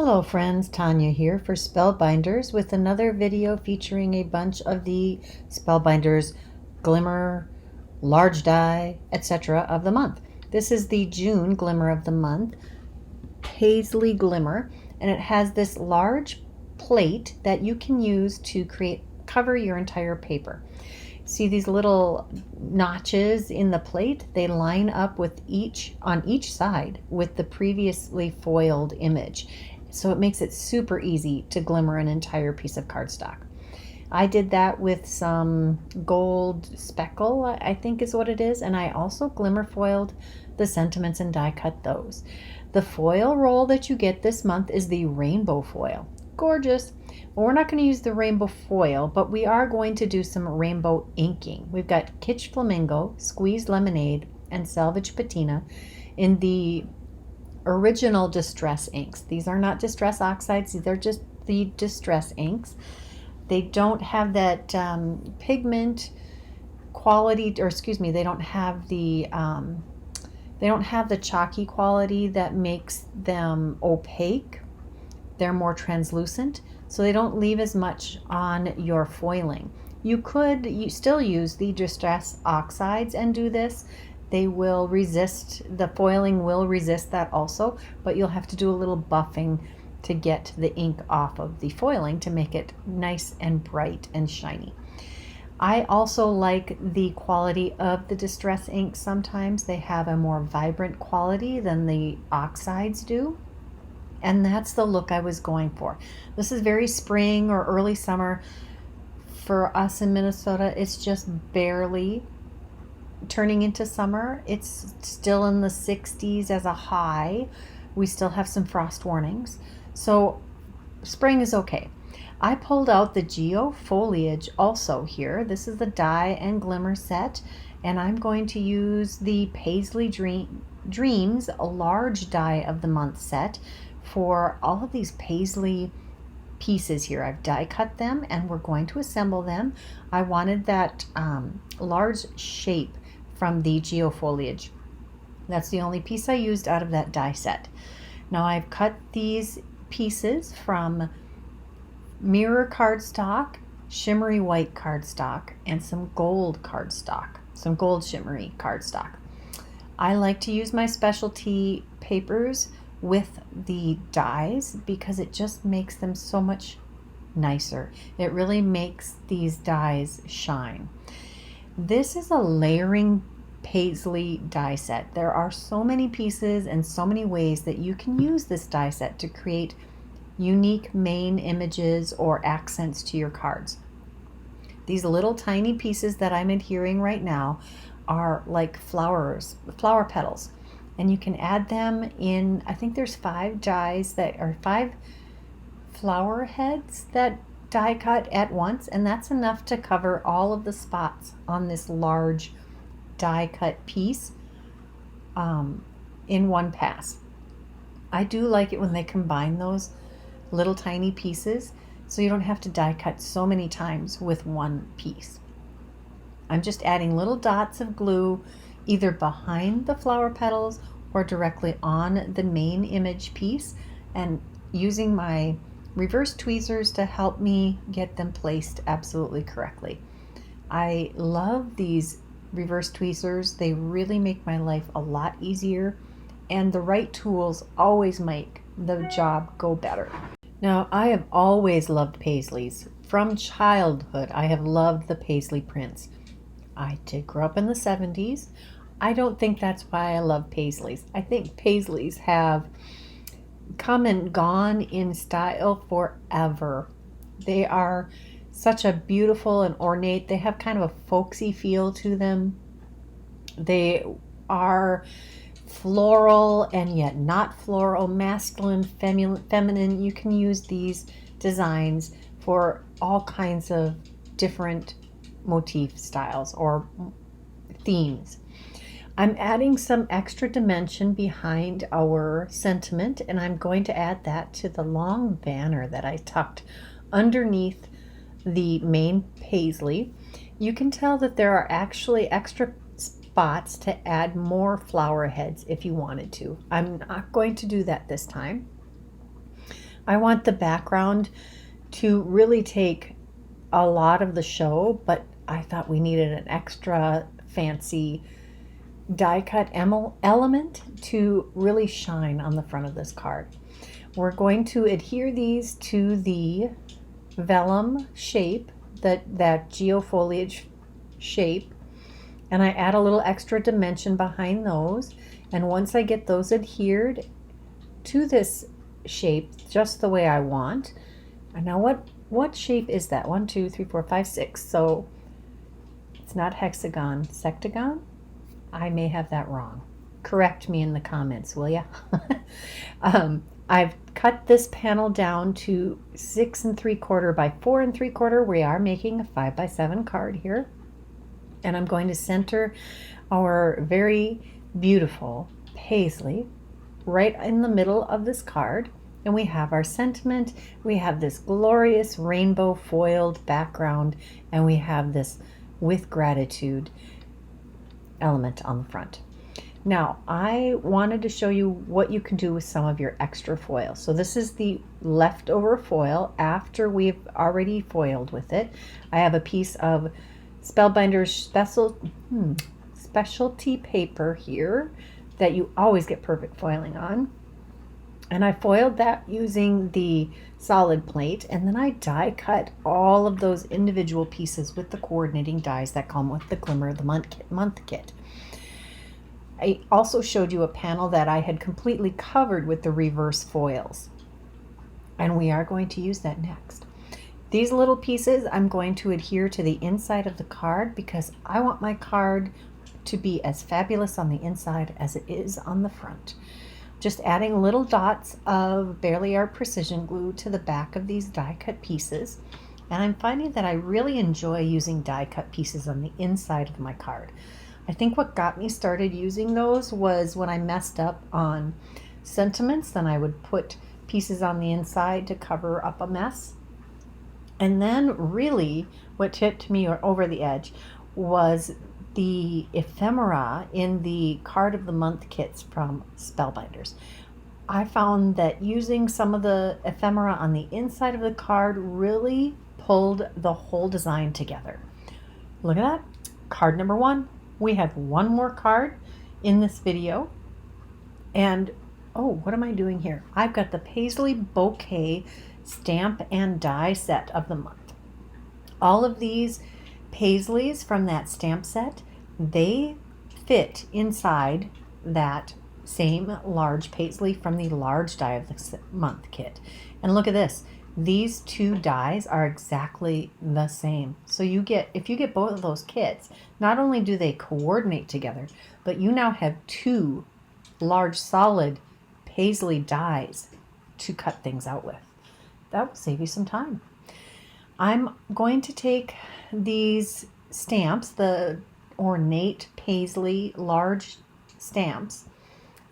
Hello friends, Tanya here for Spellbinders with another video featuring a bunch of the Spellbinders Glimmer, large die, etc. of the month. This is the June Glimmer of the month, Paisley Glimmer, and it has this large plate that you can use to cover your entire paper. See these little notches in the plate? They line up with on each side with the previously foiled image. So it makes it super easy to glimmer an entire piece of cardstock. I did that with some gold speckle, I think is what it is, and I also glimmer foiled the sentiments and die cut those. The foil roll that you get this month is the rainbow foil. Gorgeous. Well, we're not going to use the rainbow foil, but we are going to do some rainbow inking. We've got Kitsch Flamingo, Squeezed Lemonade, and Salvage Patina in the original distress inks. These are not distress oxides, these are just the distress inks. They don't have that pigment quality, or excuse me, they don't have the chalky quality that makes them opaque. They're more translucent, so they don't leave as much on your foiling. You still use the distress oxides and do this. They will resist, the foiling will resist that also, but you'll have to do a little buffing to get the ink off of the foiling to make it nice and bright and shiny. I also like the quality of the distress inks. Sometimes they have a more vibrant quality than the oxides do. And that's the look I was going for. This is very spring or early summer. For us in Minnesota, it's just barely turning into summer. It's still in the 60s as a high. We still have some frost warnings. So spring is okay. I pulled out the Geo Foliage also here. This is the die and glimmer set. And I'm going to use the Paisley Dreams, a large die of the month set, for all of these Paisley pieces here. I've die cut them and we're going to assemble them. I wanted that large shape from the Geofoliage. That's the only piece I used out of that die set. Now I've cut these pieces from mirror cardstock, shimmery white cardstock, and some gold cardstock, some gold shimmery cardstock. I like to use my specialty papers with the dies because it just makes them so much nicer. It really makes these dies shine. This is a layering Paisley die set. There are so many pieces and so many ways that you can use this die set to create unique main images or accents to your cards. These little tiny pieces that I'm adhering right now are like flower petals. And you can add them in, I think there's 5 dies that are 5 flower heads that die cut at once, and that's enough to cover all of the spots on this large die cut piece in one pass. I do like it when they combine those little tiny pieces so you don't have to die cut so many times with one piece. I'm just adding little dots of glue either behind the flower petals or directly on the main image piece, and using my reverse tweezers to help me get them placed absolutely correctly. I love these reverse tweezers. They really make my life a lot easier, and the right tools always make the job go better. Now, I have always loved Paisleys. From childhood, I have loved the Paisley prints. I did grow up in the 70s. I don't think that's why I love Paisleys. I think Paisleys have come and gone in style forever. They are such a beautiful and ornate, they have kind of a folksy feel to them. They are floral and yet not floral, masculine, feminine. You can use these designs for all kinds of different motif styles or themes. I'm adding some extra dimension behind our sentiment, and I'm going to add that to the long banner that I tucked underneath the main paisley. You can tell that there are actually extra spots to add more flower heads if you wanted to. I'm not going to do that this time. I want the background to really take a lot of the show, but I thought we needed an extra fancy die cut element to really shine on the front of this card. We're going to adhere these to the vellum shape, that geofoliage shape, and I add a little extra dimension behind those. And once I get those adhered to this shape just the way I want, and now what shape is that? 1, 2, 3, 4, 5, 6. So it's not hexagon, sectagon. I may have that wrong. Correct me in the comments, will ya? I've cut this panel down to 6 3/4 by 4 3/4. We are making a 5 by 7 card here. And I'm going to center our very beautiful Paisley right in the middle of this card. And we have our sentiment. We have this glorious rainbow foiled background. And we have this with gratitude element on the front. Now, I wanted to show you what you can do with some of your extra foil. So this is the leftover foil after we've already foiled with it. I have a piece of Spellbinders specialty paper here that you always get perfect foiling on. And I foiled that using the solid plate, and then I die cut all of those individual pieces with the coordinating dies that come with the Glimmer the month kit. I also showed you a panel that I had completely covered with the reverse foils, and we are going to use that next. These little pieces I'm going to adhere to the inside of the card because I want my card to be as fabulous on the inside as it is on the front. Just adding little dots of Barely Art precision glue to the back of these die cut pieces. And I'm finding that I really enjoy using die cut pieces on the inside of my card. I think what got me started using those was when I messed up on sentiments, then I would put pieces on the inside to cover up a mess. And then really what tipped me over the edge was the ephemera in the card of the month kits from Spellbinders. I found that using some of the ephemera on the inside of the card really pulled the whole design together. Look at that. Card number 1. We have one more card in this video. And oh, what am I doing here? I've got the Paisley Bouquet stamp and die set of the month. All of these Paisleys from that stamp set, they fit inside that same large Paisley from the large die of the month kit. And look at this. These two dies are exactly the same. So if you get both of those kits, not only do they coordinate together, but you now have two large solid Paisley dies to cut things out with. That will save you some time. I'm going to take these stamps, the ornate Paisley large stamps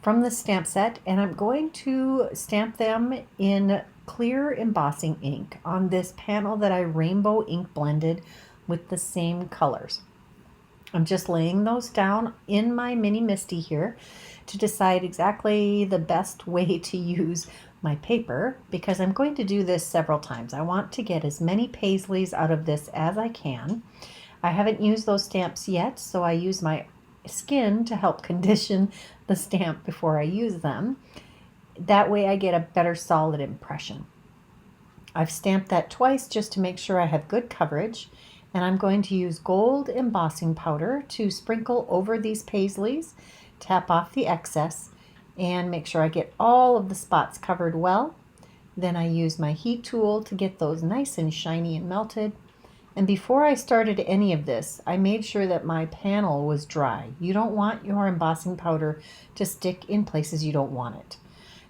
from the stamp set, and I'm going to stamp them in clear embossing ink on this panel that I rainbow ink blended with the same colors. I'm just laying those down in my mini MISTI here to decide exactly the best way to use my paper, because I'm going to do this several times. I want to get as many Paisleys out of this as I can. I haven't used those stamps yet, so I use my skin to help condition the stamp before I use them. That way I get a better solid impression. I've stamped that twice just to make sure I have good coverage, and I'm going to use gold embossing powder to sprinkle over these Paisleys, tap off the excess, and make sure I get all of the spots covered well. Then I use my heat tool to get those nice and shiny and melted. And before I started any of this, I made sure that my panel was dry. You don't want your embossing powder to stick in places you don't want it.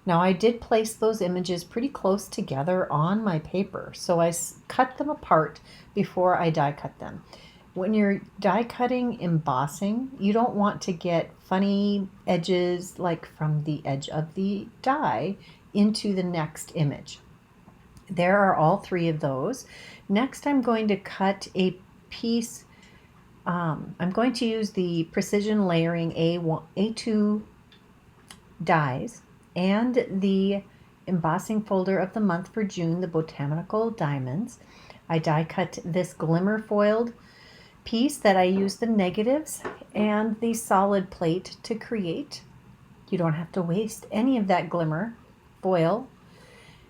Now I did place those images pretty close together on my paper, so I cut them apart before I die cut them. When you're die cutting embossing, you don't want to get funny edges like from the edge of the die into the next image. There are all three of those. Next, I'm going to cut a piece. I'm going to use the precision layering A2 dies and the embossing folder of the month for June, the Botanical Diamonds. I die cut this Glimmer foiled piece that I use the negatives and the solid plate to create. You don't have to waste any of that Glimmer foil.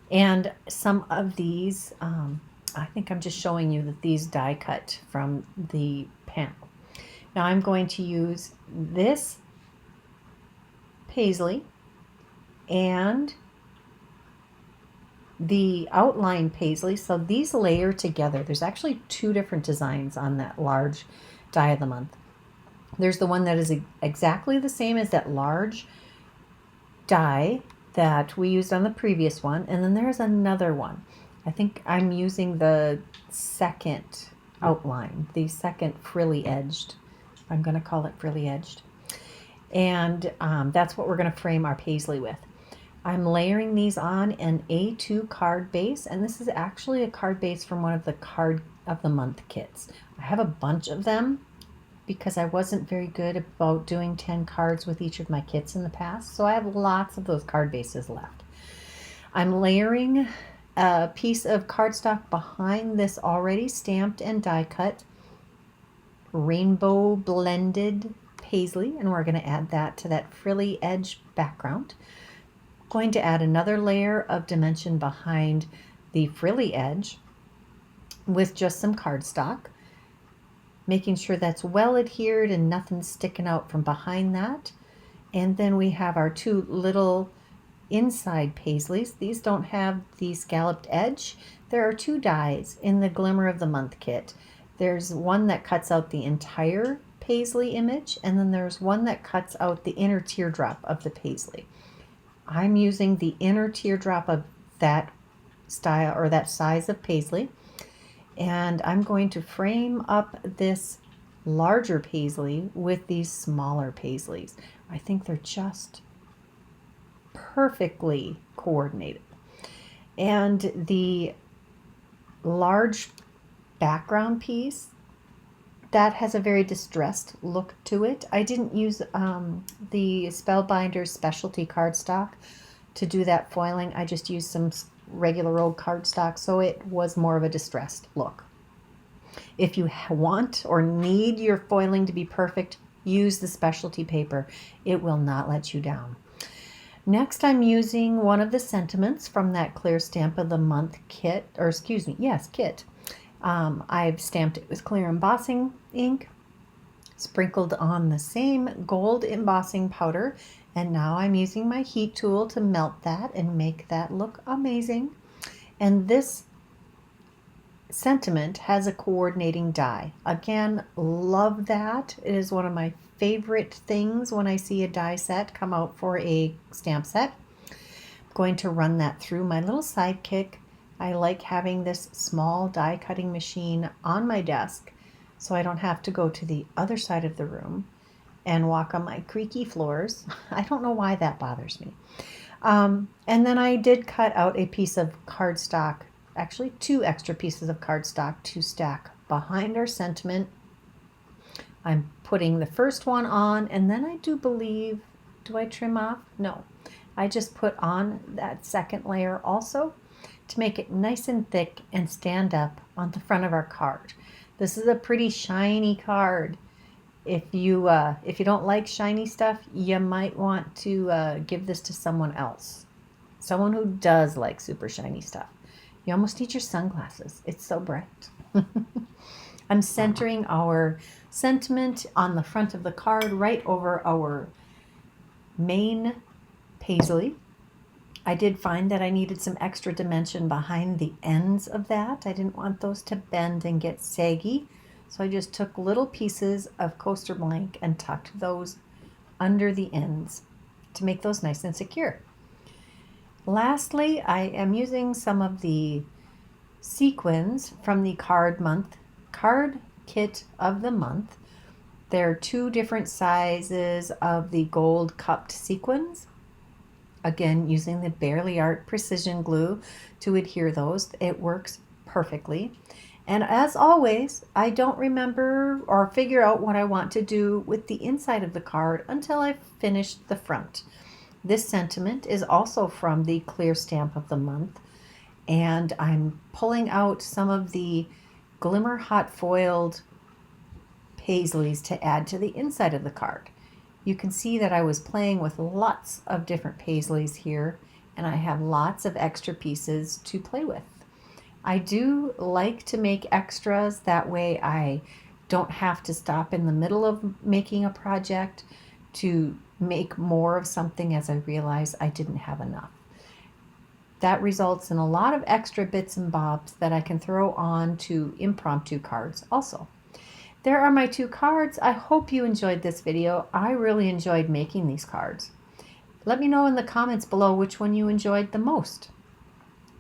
And some of these, I think I'm just showing you that these die cut from the panel. Now I'm going to use this Paisley and the outline Paisley. So these layer together. There's actually two different designs on that large die of the month. There's the one that is exactly the same as that large die that we used on the previous one, and then there's another one. I think I'm using the second outline, the second frilly edged. I'm going to call it frilly edged. And that's what we're going to frame our Paisley with. I'm layering these on an A2 card base, and this is actually a card base from one of the card of the month kits. I have a bunch of them because I wasn't very good about doing 10 cards with each of my kits in the past, so I have lots of those card bases left. I'm layering a piece of cardstock behind this already stamped and die cut rainbow blended Paisley, and we're going to add that to that frilly edge background. Going to add another layer of dimension behind the frilly edge with just some cardstock, making sure that's well adhered and nothing's sticking out from behind that. And then we have our two little inside Paisleys. These don't have the scalloped edge. There are two dies in the Glimmer of the Month kit. There's one that cuts out the entire Paisley image, and then there's one that cuts out the inner teardrop of the Paisley. I'm using the inner teardrop of that style or that size of Paisley, and I'm going to frame up this larger Paisley with these smaller Paisleys. I think they're just perfectly coordinated. And the large background piece, that has a very distressed look to it. I didn't use the Spellbinders specialty cardstock to do that foiling. I just used some regular old cardstock, so it was more of a distressed look. If you want or need your foiling to be perfect, use the specialty paper. It will not let you down. Next, I'm using one of the sentiments from that Clear Stamp of the Month kit, or excuse me, yes, kit. I've stamped it with clear embossing ink, sprinkled on the same gold embossing powder, and now I'm using my heat tool to melt that and make that look amazing. And this sentiment has a coordinating die. Again, love that. It is one of my favorite things when I see a die set come out for a stamp set. I'm going to run that through my little sidekick. I like having this small die cutting machine on my desk so I don't have to go to the other side of the room and walk on my creaky floors. I don't know why that bothers me. And then I did cut out a piece of cardstock, actually two extra pieces of cardstock to stack behind our sentiment. I'm putting the first one on, and then I do believe, do I trim off? No, I just put on that second layer also to make it nice and thick and stand up on the front of our card. This is a pretty shiny card. If you don't like shiny stuff, you might want to give this to someone else. Someone who does like super shiny stuff. You almost need your sunglasses. It's so bright. I'm centering our sentiment on the front of the card right over our main Paisley. I did find that I needed some extra dimension behind the ends of that. I didn't want those to bend and get saggy. So I just took little pieces of coaster blank and tucked those under the ends to make those nice and secure. Lastly, I am using some of the sequins from the card kit of the month. There are two different sizes of the gold cupped sequins. Again, using the Barely Art precision glue to adhere those. It works perfectly. And as always, I don't remember or figure out what I want to do with the inside of the card until I've finished the front. This sentiment is also from the clear stamp of the month, and I'm pulling out some of the Glimmer hot foiled Paisleys to add to the inside of the card. You can see that I was playing with lots of different Paisleys here, and I have lots of extra pieces to play with. I do like to make extras, that way I don't have to stop in the middle of making a project to make more of something as I realize I didn't have enough. That results in a lot of extra bits and bobs that I can throw on to impromptu cards also. There are my 2 cards. I hope you enjoyed this video. I really enjoyed making these cards. Let me know in the comments below which one you enjoyed the most.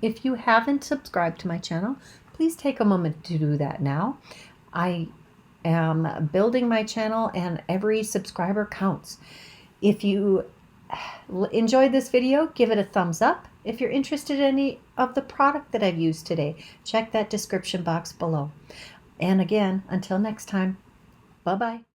If you haven't subscribed to my channel, please take a moment to do that now. I am building my channel and every subscriber counts. If you enjoyed this video, give it a thumbs up. If you're interested in any of the product that I've used today, check that description box below. And again, until next time, bye-bye.